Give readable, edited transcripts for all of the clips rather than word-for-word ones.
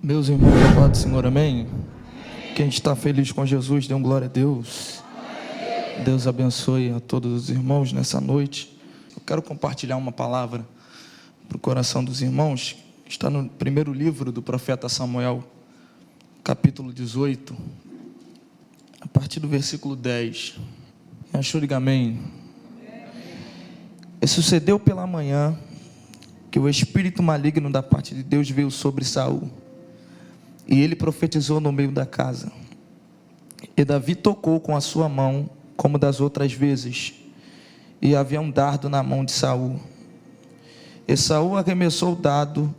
Meus irmãos, a paz do Senhor, amém? Quem está feliz com Jesus, dê um glória a Deus. Deus abençoe a todos os irmãos nessa noite. Eu quero compartilhar uma palavra para o coração dos irmãos. Está no primeiro livro do profeta Samuel, capítulo 18, a partir do versículo 10. Achou, diga amém. E sucedeu pela manhã que o espírito maligno da parte de Deus veio sobre Saul, e ele profetizou no meio da casa. E Davi tocou com a sua mão, como das outras vezes, e havia um dardo na mão de Saul. E Saul arremessou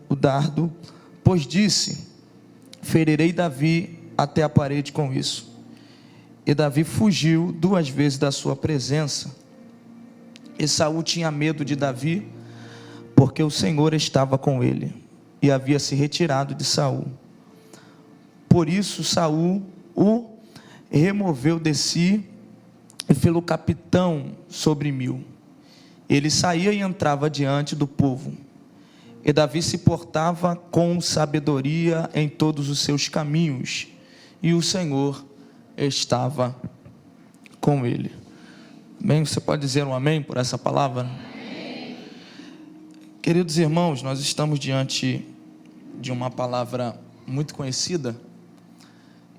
o dardo, pois disse: ferirei Davi até a parede com isso. E Davi fugiu 2 vezes da sua presença. E Saul tinha medo de Davi, porque o Senhor estava com ele, e havia se retirado de Saul. Por isso Saul o removeu de si e fê-lo capitão sobre 1000. Ele saía e entrava diante do povo. E Davi se portava com sabedoria em todos os seus caminhos, e o Senhor estava com ele. Amém? Você pode dizer um amém por essa palavra? Amém. Queridos irmãos, nós estamos diante de uma palavra muito conhecida,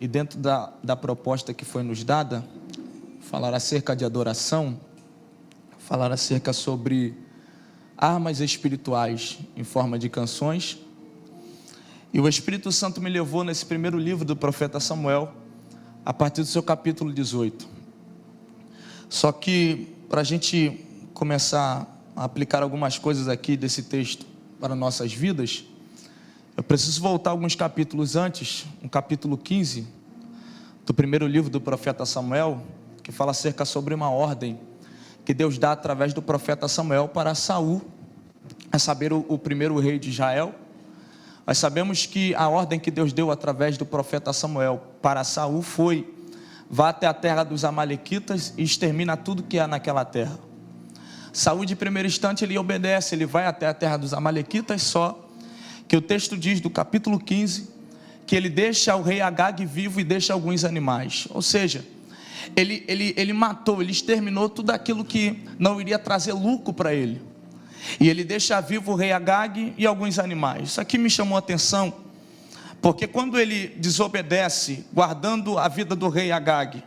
e dentro da proposta que foi nos dada, falar acerca de adoração, falar acerca sobre armas espirituais em forma de canções. E o Espírito Santo me levou nesse primeiro livro do profeta Samuel, a partir do seu capítulo 18. Só que, para a gente começar a aplicar algumas coisas aqui desse texto para nossas vidas, eu preciso voltar alguns capítulos antes, no capítulo 15, do primeiro livro do profeta Samuel, que fala acerca sobre uma ordem que Deus dá através do profeta Samuel para Saul, a saber, o primeiro rei de Israel. Nós sabemos que a ordem que Deus deu através do profeta Samuel para Saul foi: vá até a terra dos amalequitas e extermina tudo que há naquela terra. Saul, de primeiro instante, ele obedece, ele vai até a terra dos amalequitas, só que o texto diz, do capítulo 15, que ele deixa o rei Agag vivo e deixa alguns animais. Ou seja, ele matou, ele exterminou tudo aquilo que não iria trazer lucro para ele. E ele deixa vivo o rei Agag e alguns animais. Isso aqui me chamou a atenção, porque quando ele desobedece, guardando a vida do rei Agag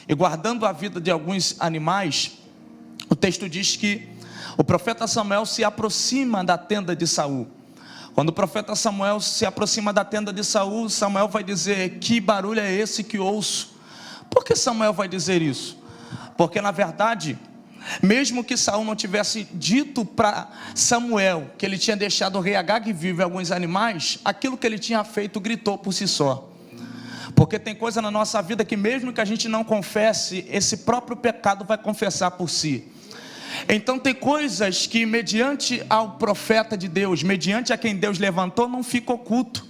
e guardando a vida de alguns animais, o texto diz que o profeta Samuel se aproxima da tenda de Saul. Quando o profeta Samuel se aproxima da tenda de Saul, Samuel vai dizer: que barulho é esse que ouço? Por que Samuel vai dizer isso? Porque na verdade, mesmo que Saul não tivesse dito para Samuel que ele tinha deixado o rei Agag vivo e alguns animais, aquilo que ele tinha feito gritou por si só. Porque tem coisa na nossa vida que mesmo que a gente não confesse, esse próprio pecado vai confessar por si. Então tem coisas que mediante ao profeta de Deus, mediante a quem Deus levantou, não fica oculto.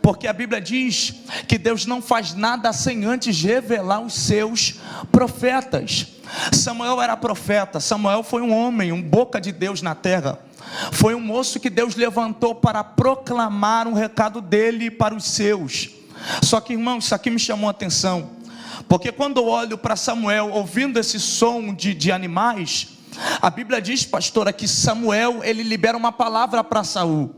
Porque a Bíblia diz que Deus não faz nada sem antes revelar os seus profetas. Samuel era profeta, Samuel foi um homem, um boca de Deus na terra. Foi um moço que Deus levantou para proclamar um recado dele para os seus. Só que, irmãos, isso aqui me chamou a atenção, porque quando eu olho para Samuel ouvindo esse som de animais, a Bíblia diz, pastora, que Samuel, ele libera uma palavra para Saul.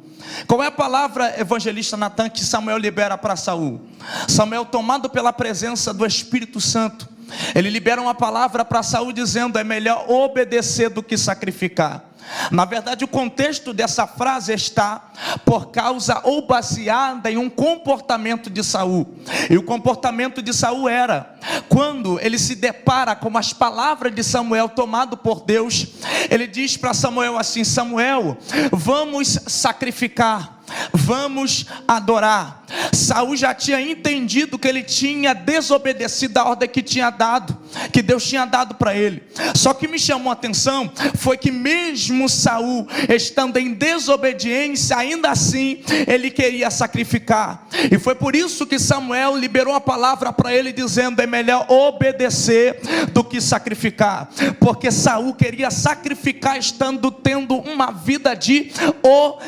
Qual é a palavra, evangelista Natan, que Samuel libera para Saul? Samuel, tomado pela presença do Espírito Santo, ele libera uma palavra para Saul dizendo: é melhor obedecer do que sacrificar. Na verdade, o contexto dessa frase está por causa ou baseada em um comportamento de Saul. E o comportamento de Saul era, quando ele se depara com as palavras de Samuel tomado por Deus, ele diz para Samuel assim: Samuel, vamos sacrificar, vamos adorar. Saul já tinha entendido que ele tinha desobedecido a ordem que tinha dado, que Deus tinha dado para ele. Só que me chamou a atenção foi que mesmo Saul estando em desobediência, ainda assim ele queria sacrificar. E foi por isso que Samuel liberou a palavra para ele dizendo: é melhor obedecer do que sacrificar, porque Saul queria sacrificar tendo uma vida de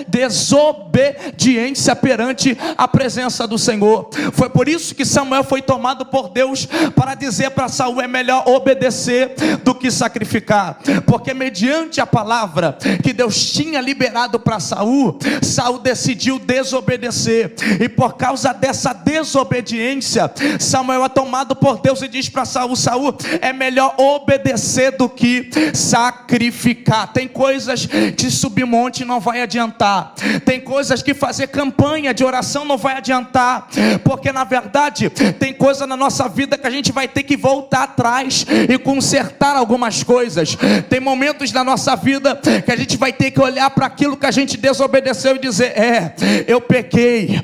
desobediência perante a presença do Senhor. Foi por isso que Samuel foi tomado por Deus para dizer para Saul: é melhor obedecer do que sacrificar, porque mediante a palavra que Deus tinha liberado para Saul, Saul decidiu desobedecer, e por causa dessa desobediência, Samuel é tomado por Deus e diz para Saul: Saul, é melhor obedecer do que sacrificar. Tem coisas que subir monte não vai adiantar, tem coisas que fazer campanha de oração não vai adiantar, porque na verdade tem coisa na nossa vida que a gente vai ter que voltar atrás e consertar algumas coisas. Tem momentos na nossa vida que a gente vai ter que olhar para aquilo que a gente desobedeceu e dizer: eu pequei,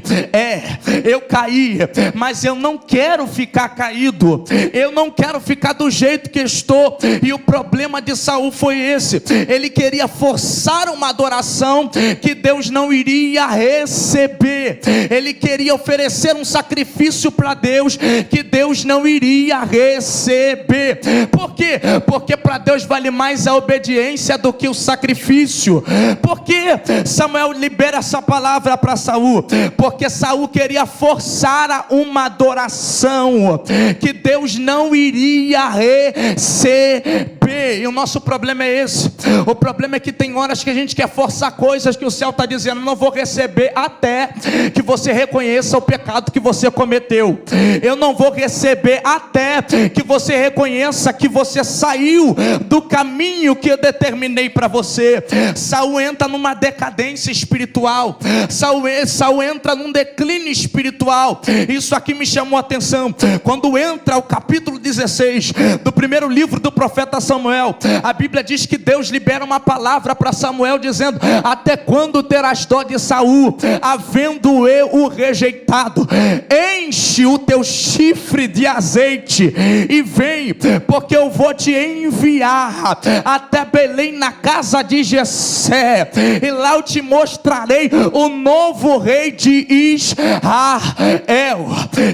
eu caí, mas eu não quero ficar caído, eu não quero ficar do jeito que estou. E o problema de Saul foi esse: ele queria forçar uma adoração que Deus não iria receber, ele queria oferecer um sacrifício para Deus que Deus não iria receber. Por quê? Porque para Deus vale mais a obediência do que o sacrifício. Por que Samuel libera essa palavra para Saul? Porque Saul queria forçar uma adoração que Deus não iria receber. E o nosso problema é esse. O problema é que tem horas que a gente quer forçar coisas que o céu está dizendo: não vou receber até que você reconheça o pecado que você cometeu. Eu não vou receber até que você reconheça que você saiu do caminho que eu determinei para você. Saul entra numa decadência espiritual, Saul entra num declínio espiritual. Isso aqui me chamou a atenção quando entra o capítulo 16 do primeiro livro do profeta Samuel. A Bíblia diz que Deus libera uma palavra para Samuel dizendo: até quando terás dó de Saul, havendo eu o rejeitado? Enche o teu chifre de azeite e vem, porque eu vou te enviar até Belém, na casa de Jessé, e lá eu te mostrarei o novo rei de Israel.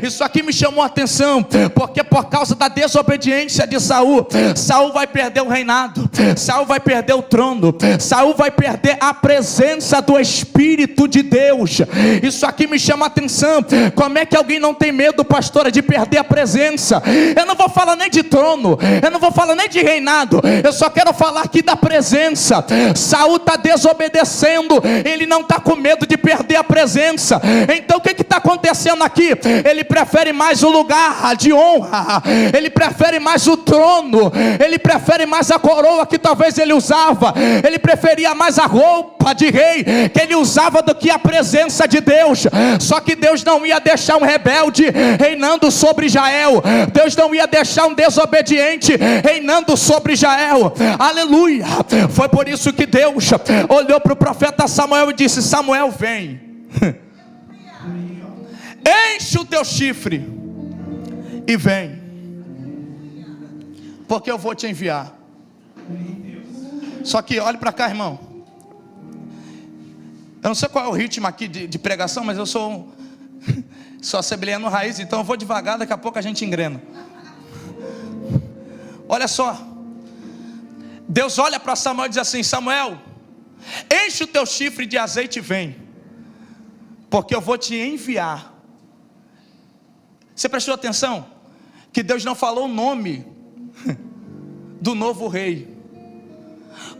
Isso aqui me chamou a atenção, porque por causa da desobediência de Saul, Saul vai perder o reinado, Saul vai perder o trono, Saul vai perder a presença do Espírito de Deus. Isso aqui me chama a atenção. Como é que alguém não tem medo, pastora, de perder a presença? Eu não vou falar nem de trono, eu não vou falar nem de reinado, eu só quero falar aqui da presença. Saul está desobedecendo, ele não está com medo de perder a presença. Então o que está acontecendo aqui? Ele prefere mais o lugar de honra, ele prefere mais o trono, ele prefere mais a coroa que talvez ele usava, ele preferia mais a roupa de rei que ele usava do que a presença de Deus. Só que Deus não ia deixar um rebelde reinando sobre Israel, Deus não ia deixar um desobediente reinando sobre Israel. Aleluia. Foi por isso que Deus olhou para o profeta Samuel e disse: Samuel, vem, enche o teu chifre e vem, porque eu vou te enviar. Só que olhe para cá, irmão. Eu não sei qual é o ritmo aqui de pregação, mas eu sou assembleano raiz, então eu vou devagar, daqui a pouco a gente engrena. Olha só, Deus olha para Samuel e diz assim: Samuel, enche o teu chifre de azeite e vem, porque eu vou te enviar. Você prestou atenção? Que Deus não falou o nome do novo rei,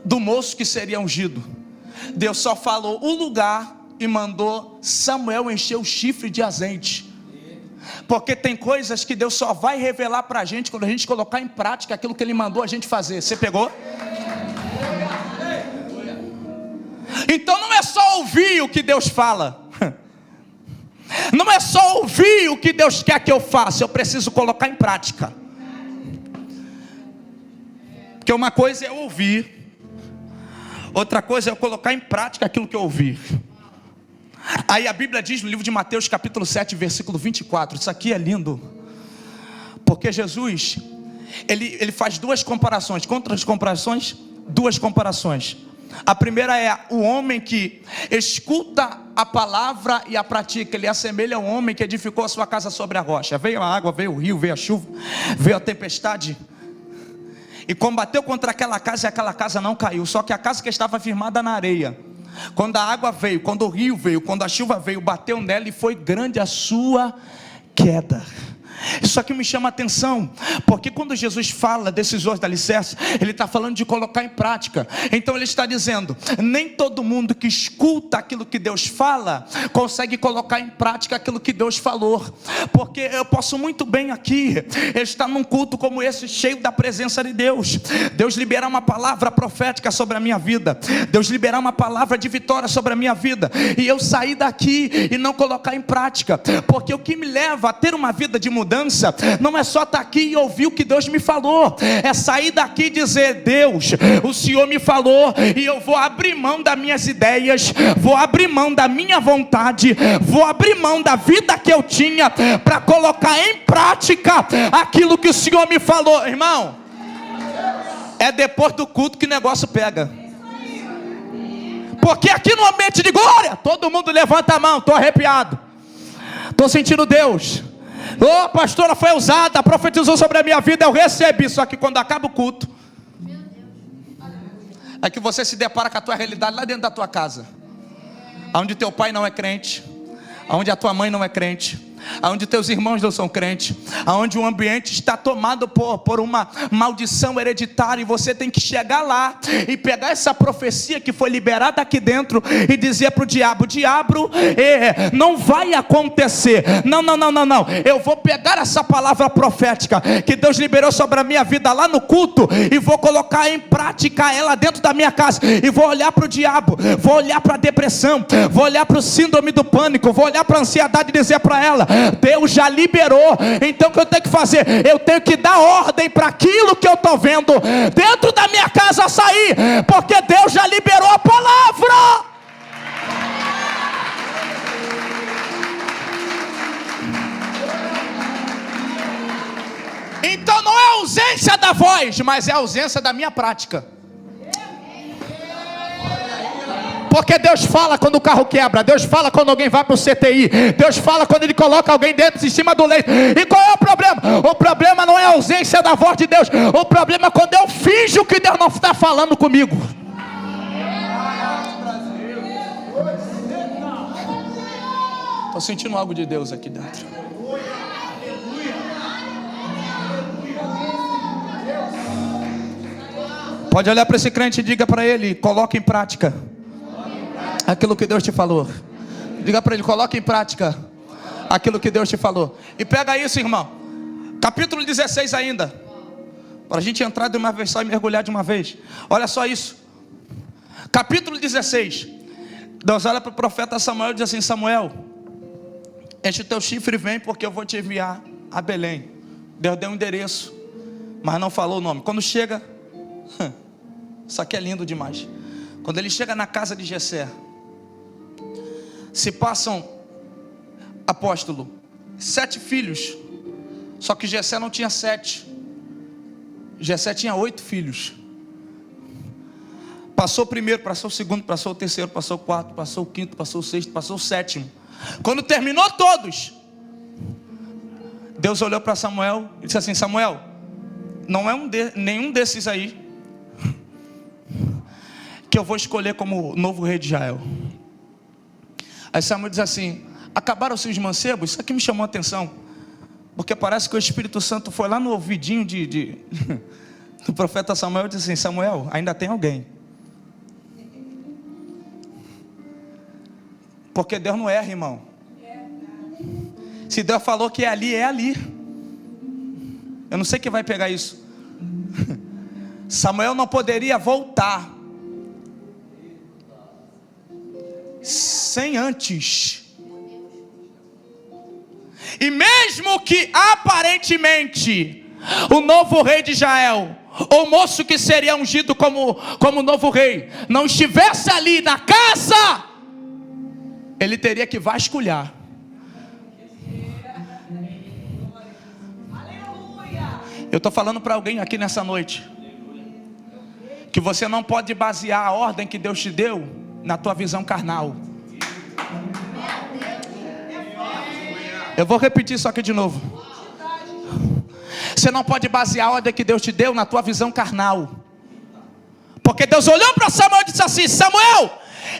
do moço que seria ungido. Deus só falou o lugar e mandou Samuel encher o chifre de azeite. Porque tem coisas que Deus só vai revelar para a gente quando a gente colocar em prática aquilo que Ele mandou a gente fazer. Você pegou? Então não é só ouvir o que Deus fala, não é só ouvir o que Deus quer que eu faça, eu preciso colocar em prática. Porque uma coisa é ouvir, outra coisa é eu colocar em prática aquilo que eu ouvi. Aí a Bíblia diz no livro de Mateus capítulo 7, versículo 24, isso aqui é lindo, porque Jesus, ele faz duas comparações. Quantas comparações? Duas comparações. A primeira é o homem que escuta a palavra e a pratica. Ele assemelha ao homem que edificou a sua casa sobre a rocha. Veio a água, veio o rio, veio a chuva, veio a tempestade, e combateu contra aquela casa, e aquela casa não caiu. Só que a casa que estava firmada na areia, quando a água veio, quando o rio veio, quando a chuva veio, bateu nela, e foi grande a sua queda. Isso aqui me chama a atenção, porque quando Jesus fala desses dois alicerces, ele está falando de colocar em prática. Então ele está dizendo, nem todo mundo que escuta aquilo que Deus fala, consegue colocar em prática aquilo que Deus falou. Porque eu posso muito bem aqui estar num culto como esse, cheio da presença de Deus, Deus liberar uma palavra profética sobre a minha vida, Deus liberar uma palavra de vitória sobre a minha vida, e eu sair daqui e não colocar em prática. Porque o que me leva a ter uma vida de mudança não é só estar aqui e ouvir o que Deus me falou, é sair daqui e dizer, Deus, o Senhor me falou, e eu vou abrir mão das minhas ideias, vou abrir mão da minha vontade, vou abrir mão da vida que eu tinha, para colocar em prática aquilo que o Senhor me falou. Irmão, é depois do culto que o negócio pega, porque aqui no ambiente de glória, todo mundo levanta a mão, estou arrepiado, estou sentindo Deus. A pastora foi usada, profetizou sobre a minha vida, eu recebi. Só que quando acaba o culto, é que você se depara com a tua realidade lá dentro da tua casa, onde teu pai não é crente, onde a tua mãe não é crente, onde teus irmãos não são crentes, onde o ambiente está tomado por uma maldição hereditária, e você tem que chegar lá e pegar essa profecia que foi liberada aqui dentro e dizer para o diabo, não vai acontecer, não, eu vou pegar essa palavra profética que Deus liberou sobre a minha vida lá no culto, e vou colocar em prática ela dentro da minha casa, e vou olhar para o diabo, vou olhar para a depressão, vou olhar para o síndrome do pânico, vou olhar para a ansiedade e dizer para ela, Deus já liberou. Então o que eu tenho que fazer? Eu tenho que dar ordem para aquilo que eu estou vendo dentro da minha casa sair, porque Deus já liberou a palavra. Então não é a ausência da voz, mas é a ausência da minha prática. Porque Deus fala quando o carro quebra, Deus fala quando alguém vai para o CTI, Deus fala quando Ele coloca alguém dentro, em cima do leito. E qual é o problema? O problema não é a ausência da voz de Deus, o problema é quando eu finjo que Deus não está falando comigo. Estou sentindo algo de Deus aqui dentro. Pode olhar para esse crente e diga para ele, coloque em prática aquilo que Deus te falou. Diga para ele, coloque em prática aquilo que Deus te falou. E pega isso, irmão, capítulo 16 ainda, para a gente entrar de uma vez só e mergulhar de uma vez. Olha só isso, capítulo 16. Deus olha para o profeta Samuel e diz assim, Samuel, enche o teu chifre e vem, porque eu vou te enviar a Belém. Deus deu um endereço, mas não falou o nome. Quando chega, isso aqui é lindo demais. Quando ele chega na casa de Jessé, se passam, apóstolo, 7 filhos. Só que Jessé não tinha 7, Jessé tinha 8 filhos. Passou o primeiro, passou o segundo, passou o terceiro, passou o quarto, passou o quinto, passou o sexto, passou o sétimo. Quando terminou todos, Deus olhou para Samuel e disse assim, Samuel, não é nenhum desses aí que eu vou escolher como novo rei de Israel. Aí Samuel diz assim, acabaram-se os mancebos? Isso aqui me chamou a atenção, porque parece que o Espírito Santo foi lá no ouvidinho do profeta Samuel e disse assim, Samuel, ainda tem alguém. Porque Deus não erra, irmão. Se Deus falou que é ali, é ali. Eu não sei quem vai pegar isso. Samuel não poderia voltar sem antes. E mesmo que aparentemente o novo rei de Israel, o moço que seria ungido como novo rei, não estivesse ali na casa, ele teria que vasculhar. Eu estou falando para alguém aqui nessa noite, que você não pode basear a ordem que Deus te deu na tua visão carnal. Eu vou repetir isso aqui de novo. Você não pode basear a ordem que Deus te deu na tua visão carnal. Porque Deus olhou para Samuel e disse assim: Samuel,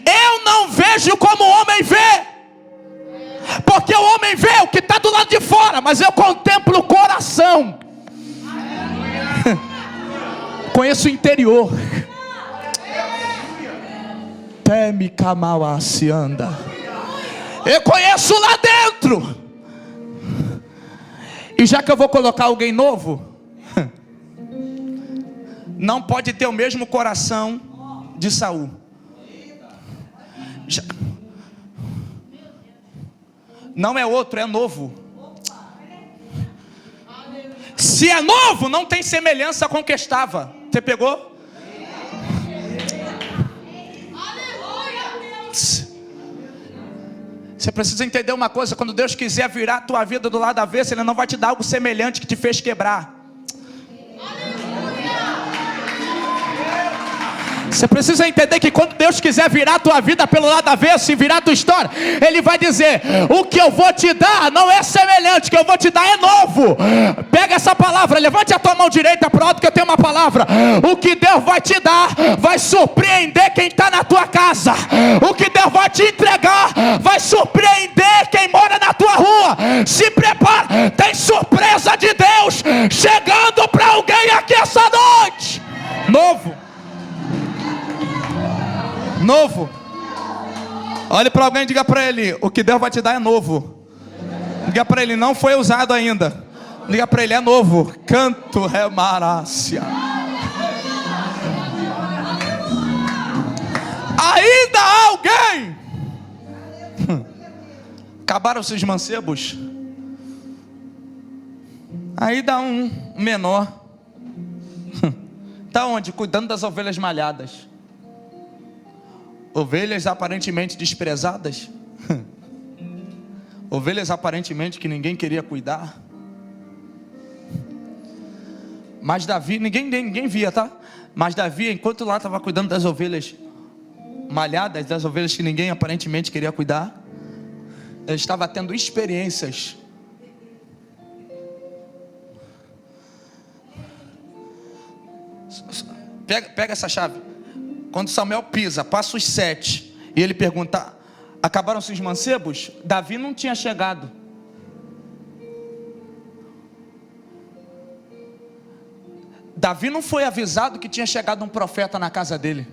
eu não vejo como o homem vê. Porque o homem vê o que está do lado de fora, mas eu contemplo o coração. Conheço o interior. Teme Kamala se anda. Eu conheço lá dentro. E já que eu vou colocar alguém novo, não pode ter o mesmo coração de Saul. Não é outro, é novo. Se é novo, não tem semelhança com o que estava. Você pegou? Você precisa entender uma coisa: quando Deus quiser virar a tua vida do lado avesso, Ele não vai te dar algo semelhante que te fez quebrar. Você precisa entender que quando Deus quiser virar a tua vida pelo lado avesso e virar a tua história, Ele vai dizer: o que eu vou te dar não é semelhante, o que eu vou te dar é novo. Pega essa palavra, levante a tua mão direita para o alto, que eu tenho uma palavra. O que Deus vai te dar vai surpreender quem está na tua casa. O que Deus vai te entregar vai surpreender quem mora na tua rua. Se prepara, tem surpresa de Deus chegando para alguém aqui essa noite. Novo. Novo. Olhe para alguém e diga para ele: o que Deus vai te dar é novo. Diga para ele: não foi usado ainda. Diga para ele: é novo. Canto remarácia. Ainda há alguém? Acabaram-se os mancebos. Ainda há um menor. Está onde? Cuidando das ovelhas malhadas. Ovelhas aparentemente desprezadas. Ovelhas aparentemente que ninguém queria cuidar. Mas Davi, ninguém via, tá? Mas Davi, enquanto lá estava cuidando das ovelhas malhadas, das ovelhas que ninguém aparentemente queria cuidar, ele estava tendo experiências. Pega essa chave. Quando Samuel pisa, passa os 7, e ele pergunta: acabaram-se os mancebos? Davi não tinha chegado. Davi não foi avisado que tinha chegado um profeta na casa dele.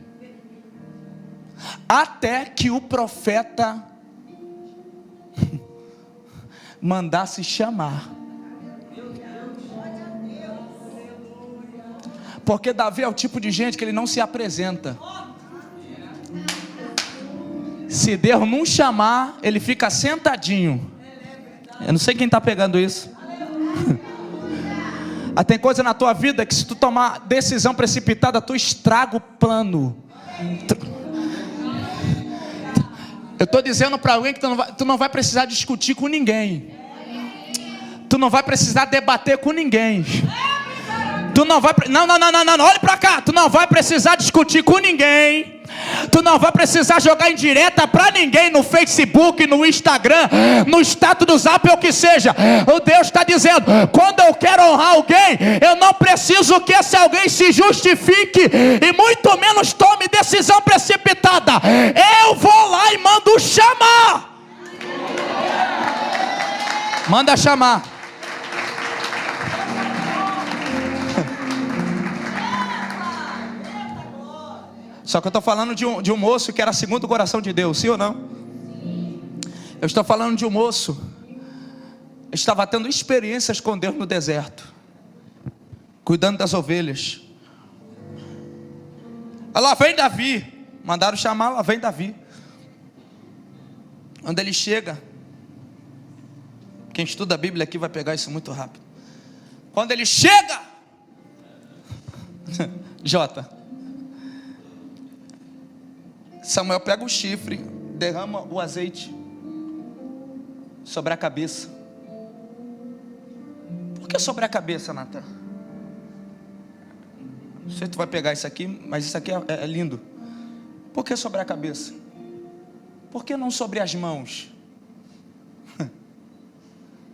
Até que o profeta mandasse chamar. Porque Davi é o tipo de gente que ele não se apresenta. Se Deus não chamar, ele fica sentadinho. Eu não sei quem está pegando isso. Tem coisa na tua vida que, se tu tomar decisão precipitada, tu estraga o plano. Eu estou dizendo para alguém que tu não vai precisar discutir com ninguém. Tu não vai precisar debater com ninguém. Tu não vai, não, olhe para cá. Tu não vai precisar discutir com ninguém. Tu não vai precisar jogar indireta para ninguém no Facebook, no Instagram, no status do Zap ou o que seja. O Deus está dizendo: quando eu quero honrar alguém, eu não preciso que esse alguém se justifique e muito menos tome decisão precipitada. Eu vou lá e mando chamar. Manda chamar. Só que eu estou falando de um moço que era segundo o coração de Deus, sim ou não? Eu estou falando de um moço que estava tendo experiências com Deus no deserto, cuidando das ovelhas. Lá vem Davi. Mandaram chamar, lá vem Davi. Quando ele chega, quem estuda a Bíblia aqui vai pegar isso muito rápido. Quando ele chega, Jota, Samuel pega o chifre, derrama o azeite sobre a cabeça. Por que sobre a cabeça, Natan? Não sei se tu vai pegar isso aqui, mas isso aqui é lindo. Por que sobre a cabeça? Por que não sobre as mãos?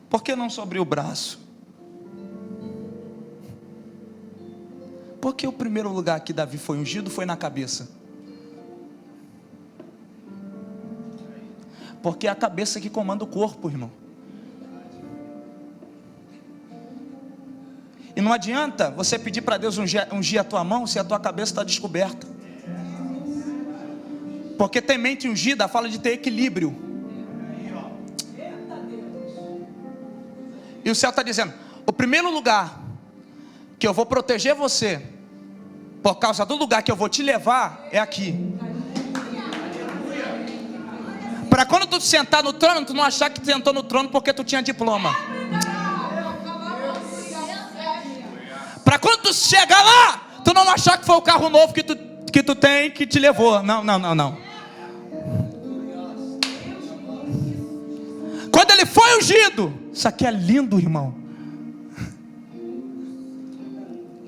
Por que não sobre o braço? Porque o primeiro lugar que Davi foi ungido foi na cabeça. Porque é a cabeça que comanda o corpo, irmão. E não adianta você pedir para Deus ungir a tua mão se a tua cabeça está descoberta. Porque ter mente ungida fala de ter equilíbrio. E o céu está dizendo: o primeiro lugar que eu vou proteger você, por causa do lugar que eu vou te levar, é aqui. Para quando tu sentar no trono, tu não achar que tu sentou no trono porque tu tinha diploma. Para quando tu chegar lá, tu não achar que foi o carro novo que tu tem que te levou. Não. Quando ele foi ungido, isso aqui é lindo, irmão.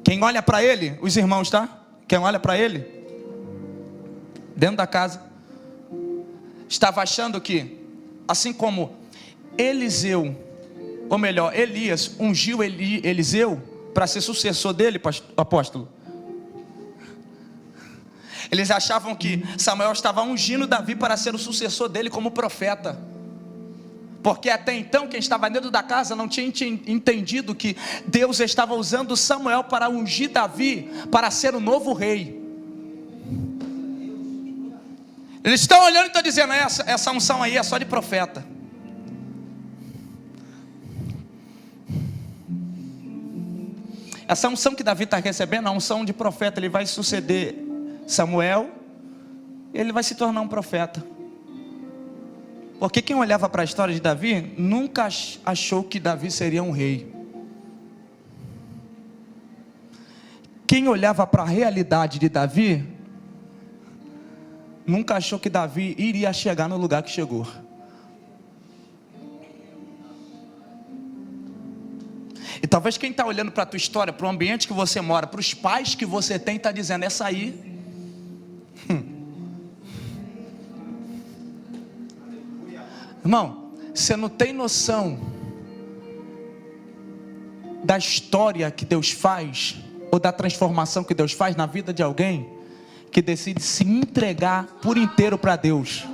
Quem olha para ele, os irmãos, tá? Quem olha para ele, dentro da casa, estava achando que, assim como Eliseu, ou melhor, Elias ungiu Eliseu para ser sucessor dele, apóstolo. Eles achavam que Samuel estava ungindo Davi para ser o sucessor dele como profeta. Porque até então quem estava dentro da casa não tinha entendido que Deus estava usando Samuel para ungir Davi para ser o novo rei. Eles estão olhando e estão dizendo: essa unção aí é só de profeta. Essa unção que Davi está recebendo é a unção de profeta. Ele vai suceder Samuel, ele vai se tornar um profeta. Porque quem olhava para a história de Davi nunca achou que Davi seria um rei. Quem olhava para a realidade de Davi nunca achou que Davi iria chegar no lugar que chegou. E talvez quem está olhando para a tua história, para o ambiente que você mora, para os pais que você tem, está dizendo: essa aí Irmão, você não tem noção da história que Deus faz, ou da transformação que Deus faz na vida de alguém que decide se entregar por inteiro para Deus.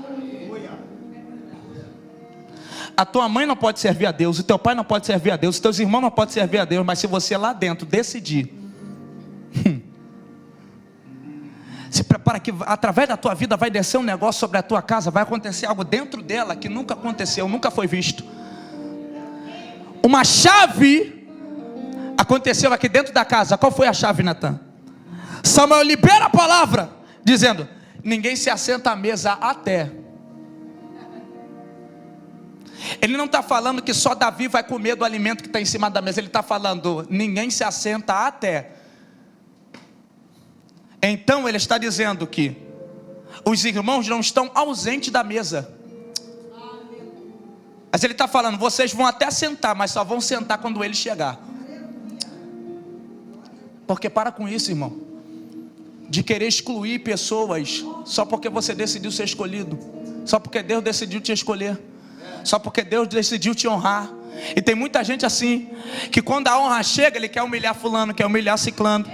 A tua mãe não pode servir a Deus, o teu pai não pode servir a Deus, os teus irmãos não podem servir a Deus, mas se você lá dentro decidir, se prepara que através da tua vida vai descer um negócio sobre a tua casa, vai acontecer algo dentro dela que nunca aconteceu, nunca foi visto. Uma chave aconteceu aqui dentro da casa. Qual foi a chave, Natan? Samuel libera a palavra, dizendo: ninguém se assenta à mesa até. Ele não está falando que só Davi vai comer do alimento que está em cima da mesa. Ele está falando: ninguém se assenta até. Então ele está dizendo que os irmãos não estão ausentes da mesa. Mas ele está falando: vocês vão até sentar, mas só vão sentar quando ele chegar. Porque para com isso, irmão, de querer excluir pessoas só porque você decidiu ser escolhido, só porque Deus decidiu te escolher, só porque Deus decidiu te honrar. E tem muita gente assim, que quando a honra chega, ele quer humilhar fulano, quer humilhar ciclano.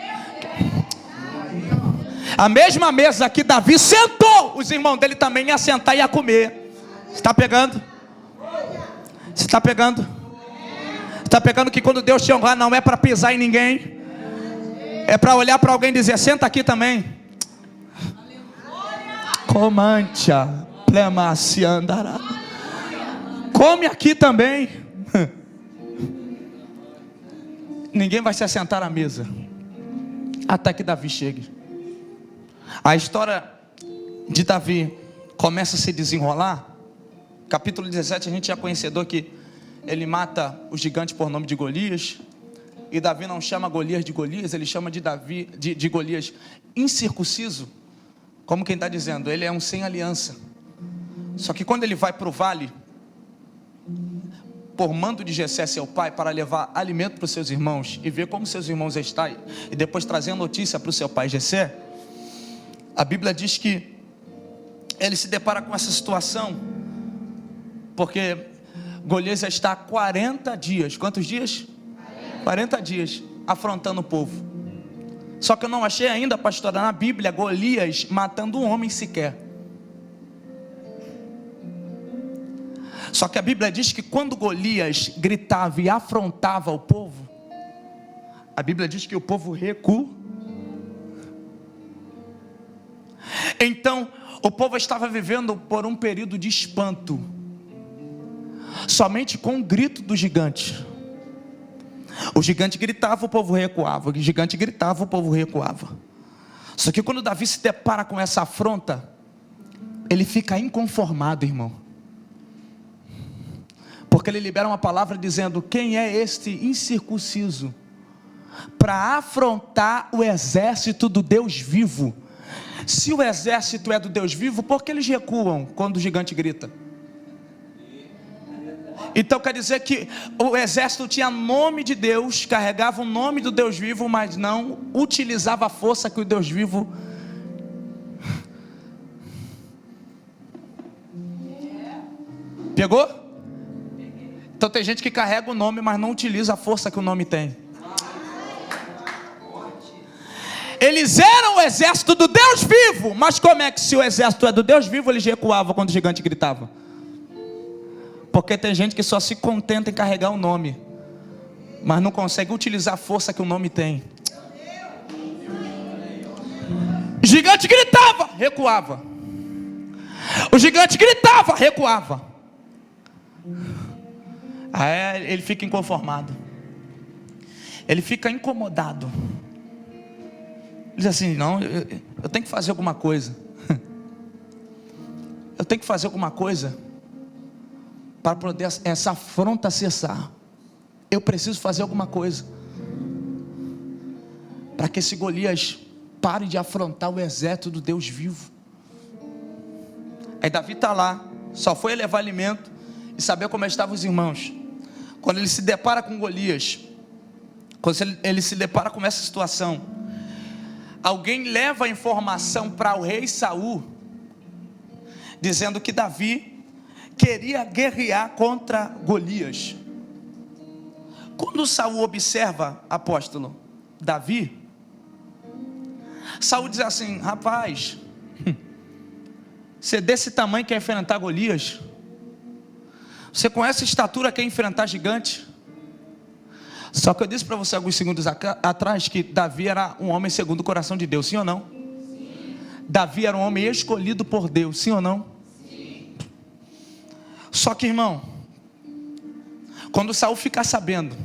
A mesma mesa que Davi sentou, os irmãos dele também iam sentar e ia comer. Você está pegando? Você está pegando? Você está pegando que quando Deus te honrar não é para pisar em ninguém, é para olhar para alguém e dizer: senta aqui também. Comantia, plemacia andará. Come aqui também. Ninguém vai se assentar à mesa até que Davi chegue. A história de Davi começa a se desenrolar. Capítulo 17, a gente é conhecedor que ele mata o gigante por nome de Golias. E Davi não chama Golias de Golias, ele chama de Golias incircunciso. Como quem está dizendo, ele é um sem aliança. Só que quando ele vai para o vale, por mando de Jessé, seu pai, para levar alimento para os seus irmãos e ver como seus irmãos estão, e depois trazer a notícia para o seu pai Jessé, a Bíblia diz que ele se depara com essa situação, porque Golias já está há 40 dias, quantos dias? 40 dias, afrontando o povo. Só que eu não achei ainda, pastora, na Bíblia, Golias matando um homem sequer. Só que a Bíblia diz que quando Golias gritava e afrontava o povo, a Bíblia diz que o povo recuou. Então, o povo estava vivendo por um período de espanto, somente com o grito do gigante. O gigante gritava, o povo recuava. O gigante gritava, o povo recuava. Só que quando Davi se depara com essa afronta, ele fica inconformado, irmão. Porque ele libera uma palavra dizendo: quem é este incircunciso para afrontar o exército do Deus vivo? Se o exército é do Deus vivo, por que eles recuam quando o gigante grita? Então quer dizer que o exército tinha nome de Deus, carregava o nome do Deus vivo, mas não utilizava a força que o Deus vivo. Pegou? Então tem gente que carrega o nome, mas não utiliza a força que o nome tem. Eles eram o exército do Deus vivo, mas como é que se o exército é do Deus vivo, eles recuavam quando o gigante gritava? Porque tem gente que só se contenta em carregar o nome, mas não consegue utilizar a força que o nome tem. O gigante gritava, recuava. O gigante gritava, recuava. Aí ele fica inconformado, ele fica incomodado. Ele diz assim: não, eu tenho que fazer alguma coisa. Eu tenho que fazer alguma coisa para poder essa afronta cessar. Eu preciso fazer alguma coisa para que esse Golias pare de afrontar o exército do Deus vivo. Aí Davi está lá, só foi levar alimento e saber como estavam os irmãos. Quando ele se depara com Golias, quando ele se depara com essa situação, alguém leva a informação para o rei Saul, dizendo que Davi queria guerrear contra Golias. Quando Saul observa, apóstolo, Davi, Saul diz assim: rapaz, você desse tamanho quer enfrentar Golias? Você com essa estatura quer enfrentar gigante? Só que eu disse para você alguns segundos atrás que Davi era um homem segundo o coração de Deus, sim ou não? Sim. Davi era um homem escolhido por Deus, sim ou não? Sim. Só que, irmão, quando Saul ficar sabendo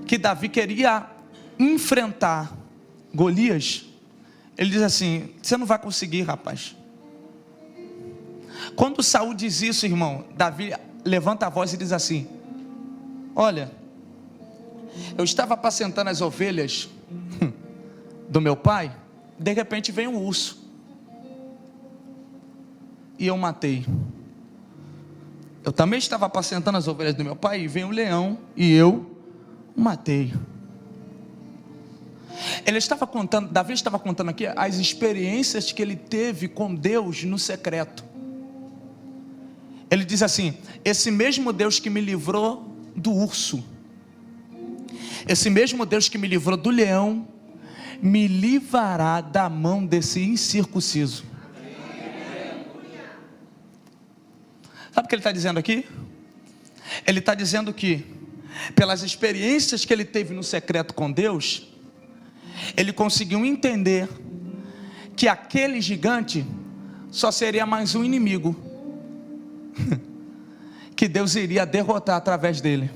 que Davi queria enfrentar Golias, ele diz assim: você não vai conseguir, rapaz. Quando Saul diz isso, irmão, Davi levanta a voz e diz assim: olha, eu estava apacentando as ovelhas do meu pai, de repente vem um urso e eu matei. Eu também estava apacentando as ovelhas do meu pai e veio um leão e eu matei. Davi estava contando aqui as experiências que ele teve com Deus no secreto. Ele diz assim: esse mesmo Deus que me livrou do urso, esse mesmo Deus que me livrou do leão, me livrará da mão desse incircunciso. Sabe o que ele está dizendo aqui? Ele está dizendo que, pelas experiências que ele teve no secreto com Deus, ele conseguiu entender que aquele gigante só seria mais um inimigo que Deus iria derrotar através dele.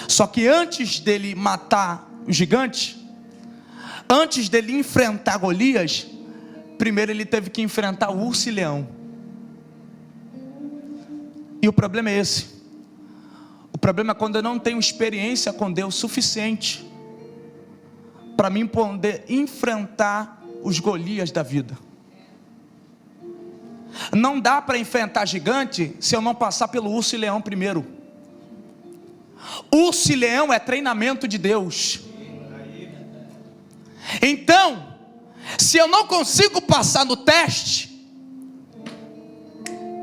Só que antes dele matar o gigante, antes dele enfrentar Golias, primeiro ele teve que enfrentar o urso e leão. E o problema é esse. O problema é quando eu não tenho experiência com Deus suficiente para mim poder enfrentar os Golias da vida. Não dá para enfrentar gigante se eu não passar pelo urso e leão primeiro. Urso e leão é treinamento de Deus. Então, se eu não consigo passar no teste,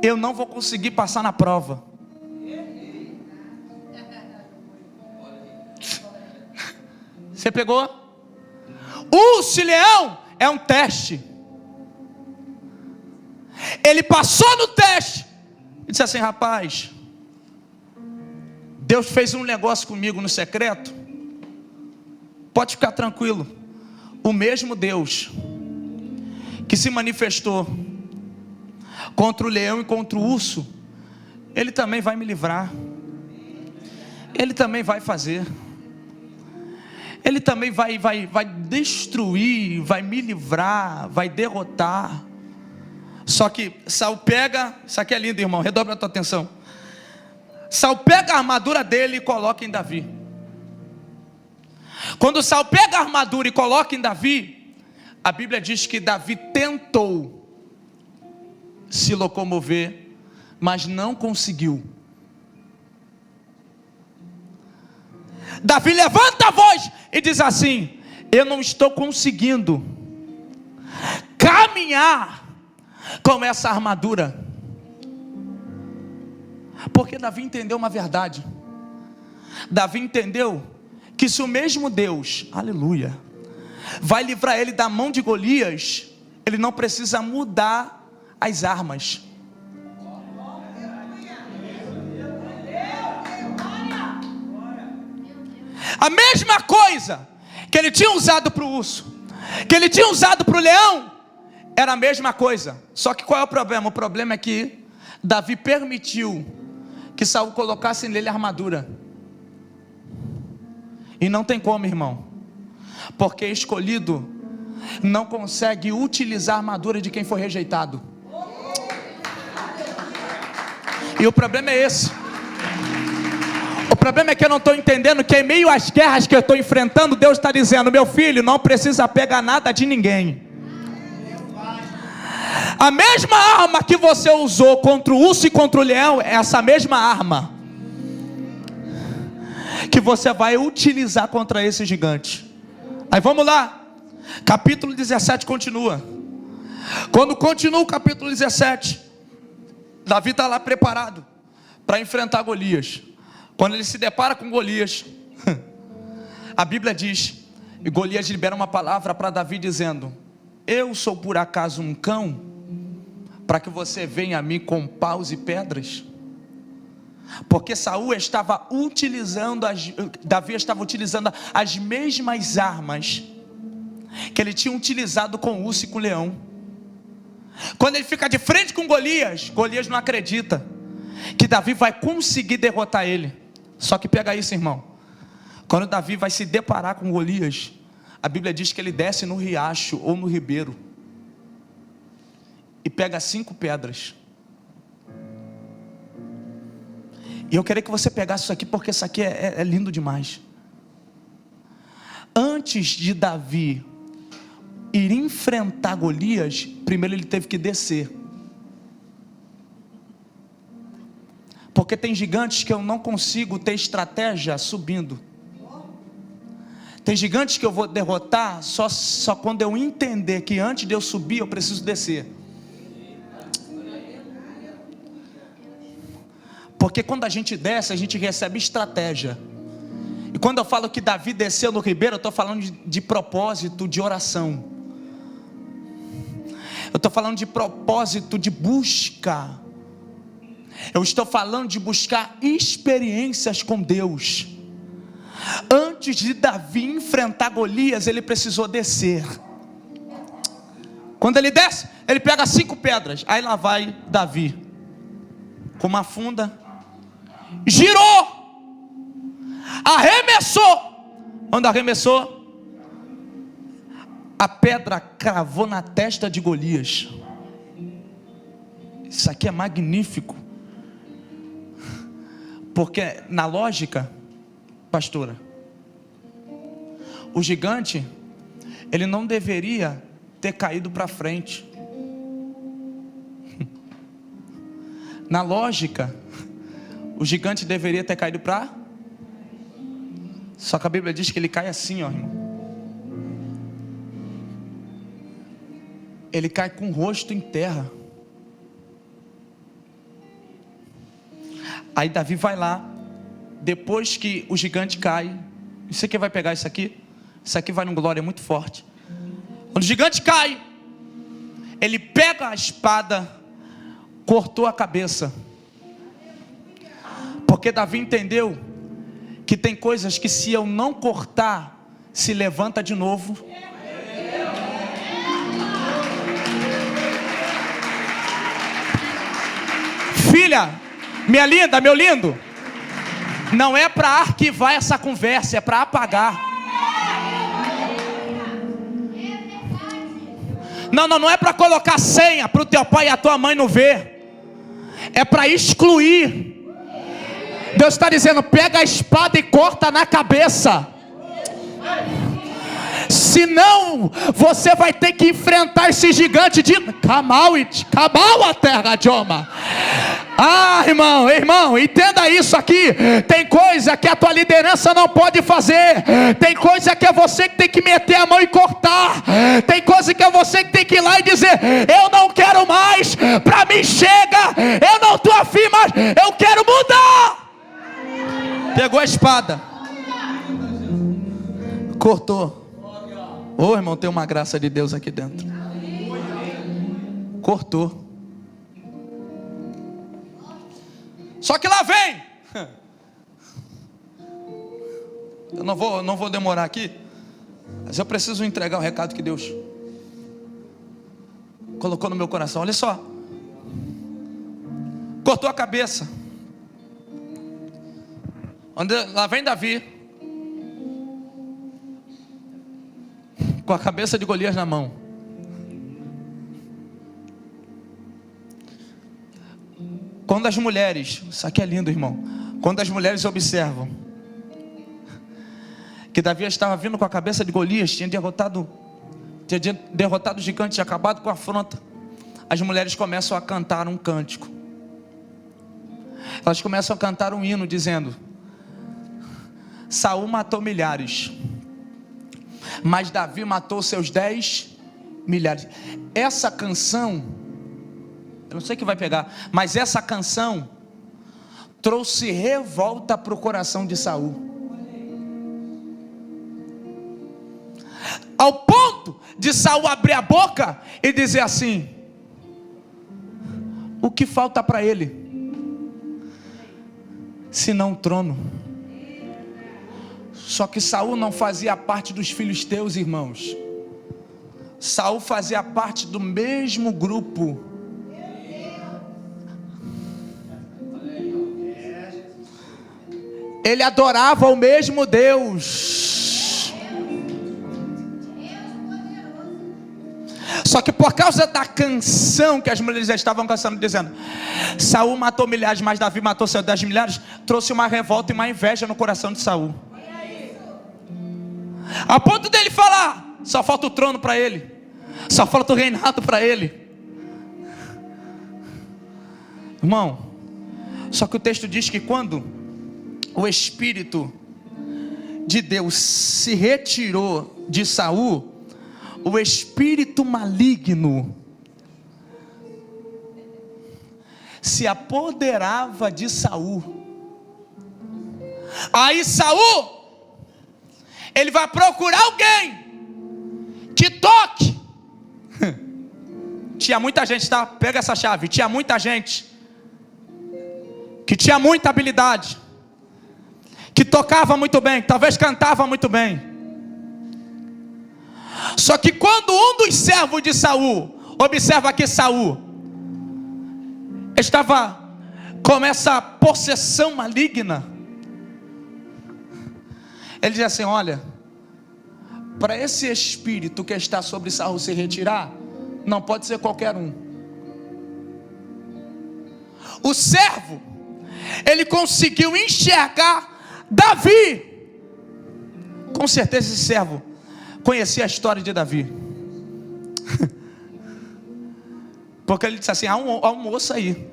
eu não vou conseguir passar na prova. Você pegou? Urso e leão é um teste. Ele passou no teste e disse assim: rapaz, Deus fez um negócio comigo no secreto. Pode ficar tranquilo. O mesmo Deus que se manifestou contra o leão e contra o urso, Ele também vai me livrar. Ele também vai fazer. Ele também vai destruir, vai me livrar, vai derrotar. Só que Saul pega, isso aqui é lindo, irmão, redobra a tua atenção. Saul pega a armadura dele e coloca em Davi. Quando Saul pega a armadura e coloca em Davi, a Bíblia diz que Davi tentou se locomover, mas não conseguiu. Davi levanta a voz e diz assim: eu não estou conseguindo caminhar com essa armadura. Porque Davi entendeu uma verdade. Davi entendeu que se o mesmo Deus, aleluia, vai livrar ele da mão de Golias, ele não precisa mudar as armas. A mesma coisa que ele tinha usado para o urso, que ele tinha usado para o leão, era a mesma coisa. Só que qual é o problema? O problema é que Davi permitiu que Saul colocasse nele a armadura. E não tem como, irmão, porque escolhido não consegue utilizar a armadura de quem foi rejeitado. E o problema é esse. O problema é que eu não estou entendendo que em meio às guerras que eu estou enfrentando, Deus está dizendo: meu filho, não precisa pegar nada de ninguém. A mesma arma que você usou contra o urso e contra o leão, é essa mesma arma que você vai utilizar contra esse gigante. Aí vamos lá, capítulo 17 continua. Quando continua o capítulo 17, Davi está lá preparado para enfrentar Golias. Quando ele se depara com Golias, a Bíblia diz, e Golias libera uma palavra para Davi dizendo: eu sou por acaso um cão, para que você venha a mim com paus e pedras? Porque Saul estava utilizando, Davi estava utilizando as mesmas armas que ele tinha utilizado com o urso e com o leão. Quando ele fica de frente com Golias, Golias não acredita que Davi vai conseguir derrotar ele. Só que pega isso, irmão, quando Davi vai se deparar com Golias, a Bíblia diz que ele desce no riacho ou no ribeiro e pega 5 pedras. E eu queria que você pegasse isso aqui, porque isso aqui é lindo demais. Antes de Davi ir enfrentar Golias, primeiro ele teve que descer. Porque tem gigantes que eu não consigo ter estratégia subindo. Tem gigantes que eu vou derrotar só quando eu entender que antes de eu subir eu preciso descer. Porque quando a gente desce, a gente recebe estratégia. E quando eu falo que Davi desceu no ribeiro, eu estou falando de propósito de oração. Eu estou falando de propósito de busca. Eu estou falando de buscar experiências com Deus. Antes de Davi enfrentar Golias, ele precisou descer. Quando ele desce, ele pega 5 pedras. Aí lá vai Davi com uma funda, girou, arremessou. Quando arremessou, a pedra cravou na testa de Golias. Isso aqui é magnífico. Porque na lógica, pastora, o gigante, ele não deveria ter caído para frente. Na lógica, o gigante deveria ter caído para... Só que a Bíblia diz que ele cai assim, ó, irmão. Ele cai com o rosto em terra. Aí Davi vai lá, depois que o gigante cai, isso aqui vai pegar isso aqui vai num glória muito forte. Quando o gigante cai, ele pega a espada, cortou a cabeça, porque Davi entendeu que tem coisas que se eu não cortar, se levanta de novo. Filha, minha linda, meu lindo, não é para arquivar essa conversa, é para apagar. Não é para colocar senha para o teu pai e a tua mãe não ver, é para excluir. Deus está dizendo: pega a espada e corta na cabeça. Senão você vai ter que enfrentar esse gigante de Cabal a terra de Oma. Ah, irmão, entenda isso aqui. Tem coisa que a tua liderança não pode fazer. Tem coisa que é você que tem que meter a mão e cortar. Tem coisa que é você que tem que ir lá e dizer: eu não quero mais, para mim chega, eu não estou afim mais, eu quero mudar. Pegou a espada, cortou. Ô, irmão, tem uma graça de Deus aqui dentro. Cortou. Só que lá vem. Eu não vou demorar aqui, mas eu preciso entregar o recado que Deus colocou no meu coração. Olha só. Cortou a cabeça. Lá vem Davi, com a cabeça de Golias na mão. Quando as mulheres, isso aqui é lindo, irmão. Quando as mulheres observam que Davi estava vindo com a cabeça de Golias, tinha derrotado o gigante, tinha acabado com a afronta, as mulheres começam a cantar um cântico. Elas começam a cantar um hino dizendo: Saul matou milhares, mas Davi matou seus 10 milhares. Essa canção, eu não sei o que vai pegar, mas essa canção trouxe revolta para o coração de Saul, ao ponto de Saul abrir a boca e dizer assim: o que falta para ele, senão o trono? Só que Saul não fazia parte dos filisteus, irmãos. Saul fazia parte do mesmo grupo. Ele adorava o mesmo Deus. Só que por causa da canção que as mulheres estavam cantando, dizendo: Saul matou milhares, mas Davi matou seus 10 milhares, trouxe uma revolta e uma inveja no coração de Saul. A ponto dele falar: só falta o trono para ele, só falta o reinado para ele. Irmão, só que o texto diz que quando o Espírito de Deus se retirou de Saul, o espírito maligno se apoderava de Saul. Aí Saul, ele vai procurar alguém que toque. Tinha muita gente, tá? Pega essa chave. Tinha muita gente que tinha muita habilidade, que tocava muito bem, que talvez cantava muito bem. Só que quando um dos servos de Saul observa que Saul estava com essa possessão maligna, ele diz assim: olha, para esse espírito que está sobre Saul se retirar, não pode ser qualquer um. O servo, ele conseguiu enxergar Davi. Com certeza esse servo conhecia a história de Davi, porque ele disse assim: há um moço aí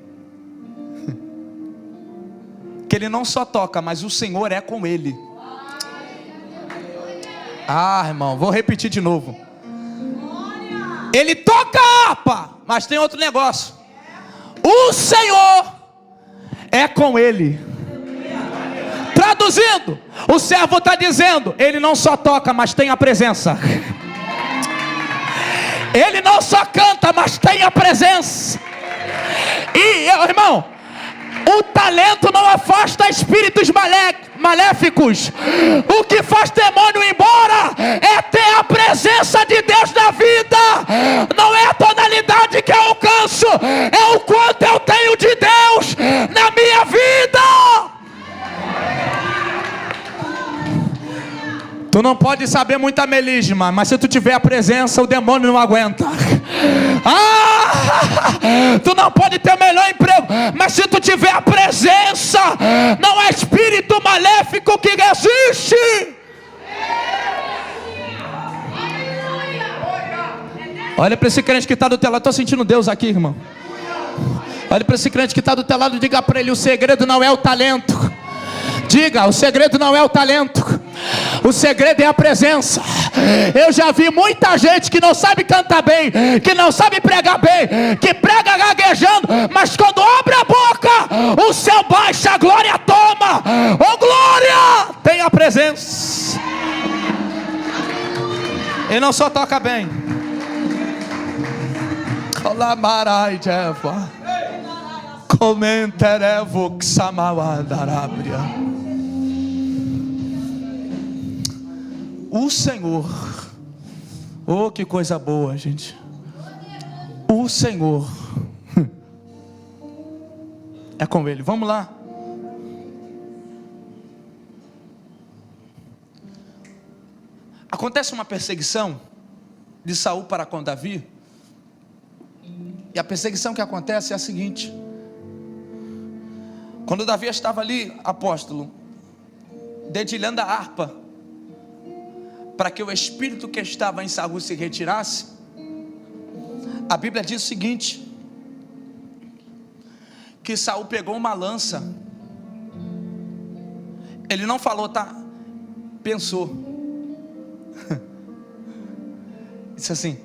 que ele não só toca, mas o Senhor é com ele. Ah, irmão, vou repetir de novo. Ele toca a harpa, mas tem outro negócio. O Senhor é com ele. Traduzindo, o servo está dizendo: ele não só toca, mas tem a presença. Ele não só canta, mas tem a presença. E, irmão, o talento não afasta espíritos maléficos. O que faz demônio ir embora é ter a presença de Deus na vida. Não é a tonalidade que eu alcanço, é o quanto eu tenho de Deus na minha vida. Tu não pode saber muita melisma, mas se tu tiver a presença, o demônio não aguenta. Tu não pode ter o melhor emprego, mas se tu tiver a presença, não é espírito maléfico que resiste. Olha para esse crente que está do teu lado. Estou sentindo Deus aqui, irmão. Olha para esse crente que está do teu lado. Diga para ele: o segredo não é o talento. Diga: o segredo não é o talento, o segredo é a presença. Eu já vi muita gente que não sabe cantar bem, que não sabe pregar bem, que prega gaguejando, mas quando abre a boca, o céu baixa, a glória toma. Oh glória, tem a presença. Ele não só toca bem. Colamarai Jeva Comenterevo Xamawadarabria. O Senhor, oh que coisa boa, gente. O Senhor é com ele. Vamos lá. Acontece uma perseguição de Saul para com Davi. E a perseguição que acontece é a seguinte: quando Davi estava ali, apóstolo, dedilhando a harpa, para que o espírito que estava em Saul se retirasse, a Bíblia diz o seguinte: que Saul pegou uma lança. Ele não falou, tá? Pensou. Disse assim: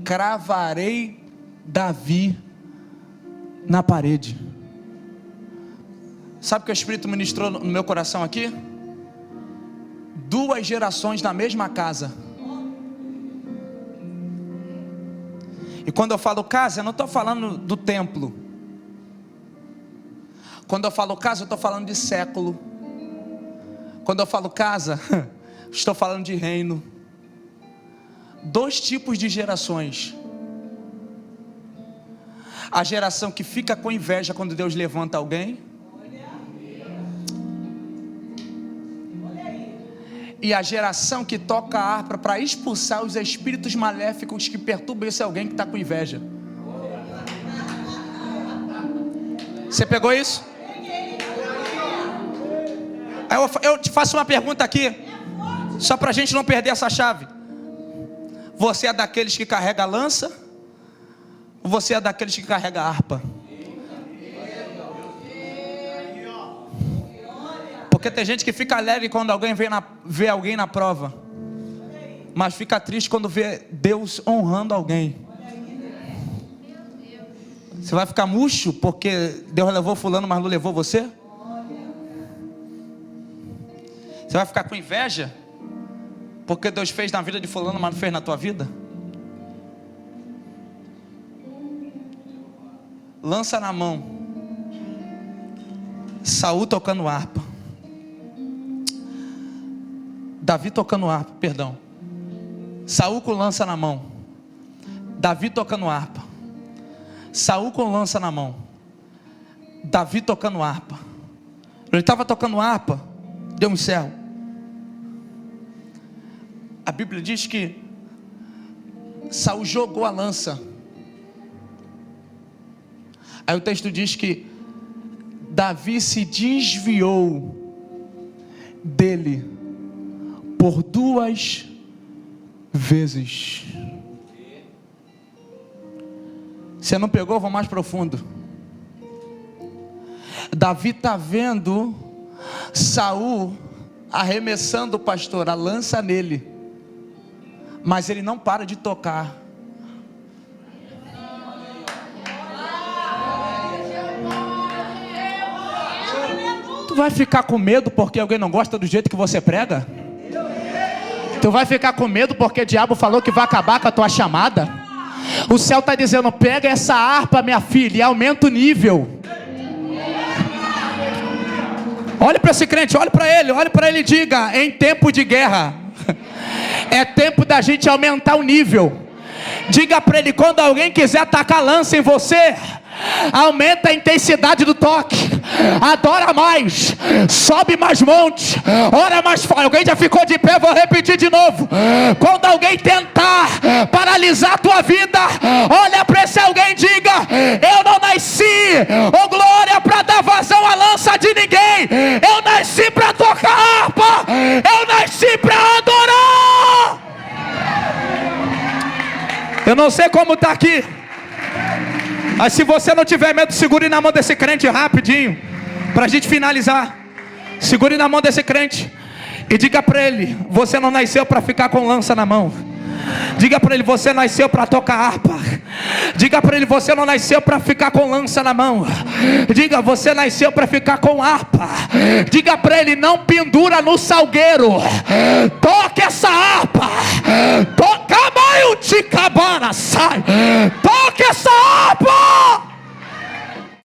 cravarei Davi na parede. Sabe o que o Espírito ministrou no meu coração aqui? 2 gerações na mesma casa. E quando eu falo casa, eu não estou falando do templo. Quando eu falo casa, eu estou falando de século. Quando eu falo casa, estou falando de reino. 2 tipos de gerações. A geração que fica com inveja quando Deus levanta alguém. E a geração que toca a harpa para expulsar os espíritos maléficos que perturbam esse alguém que está com inveja. Você pegou isso? Eu te faço uma pergunta aqui, só para a gente não perder essa chave. Você é daqueles que carrega a lança? Ou você é daqueles que carrega a harpa? Porque tem gente que fica alegre quando alguém vê alguém na prova, mas fica triste quando vê Deus honrando alguém. Você vai ficar murcho porque Deus levou fulano, mas não levou você? Você vai ficar com inveja porque Deus fez na vida de fulano, mas não fez na tua vida? Lança na mão. Saul tocando harpa. Davi tocando harpa, perdão. Saul com lança na mão. Davi tocando harpa. Saul com lança na mão. Davi tocando harpa. Ele estava tocando harpa, deu um encerro. A Bíblia diz que Saul jogou a lança. Aí o texto diz que Davi se desviou dele por 2 vezes. Você não pegou? Vou mais profundo. Davi está vendo Saul arremessando, pastor, a lança nele, mas ele não para de tocar. Tu vai ficar com medo porque alguém não gosta do jeito que você prega? Tu vai ficar com medo porque o diabo falou que vai acabar com a tua chamada? O céu está dizendo: pega essa harpa, minha filha, e aumenta o nível. Olhe para esse crente, olhe para ele e diga: em tempo de guerra, é tempo da gente aumentar o nível. Diga para ele: quando alguém quiser atacar lança em você, aumenta a intensidade do toque, adora mais, sobe mais monte, ora mais forte. Alguém já ficou de pé? Vou repetir de novo. Quando alguém tentar paralisar a tua vida, olha para esse alguém e diga: eu não nasci, oh glória, para dar vazão à lança de ninguém. Eu nasci para tocar harpa, eu nasci para adorar. Eu não sei como está aqui, mas se você não tiver medo, segure na mão desse crente rapidinho, para a gente finalizar. Segure na mão desse crente e diga para ele: você não nasceu para ficar com lança na mão. Diga para ele: você nasceu para tocar harpa. Diga para ele: você não nasceu para ficar com lança na mão. Diga: você nasceu para ficar com harpa. Diga para ele: não pendura no salgueiro, toque essa harpa. Toca mais, sai. Toque essa harpa.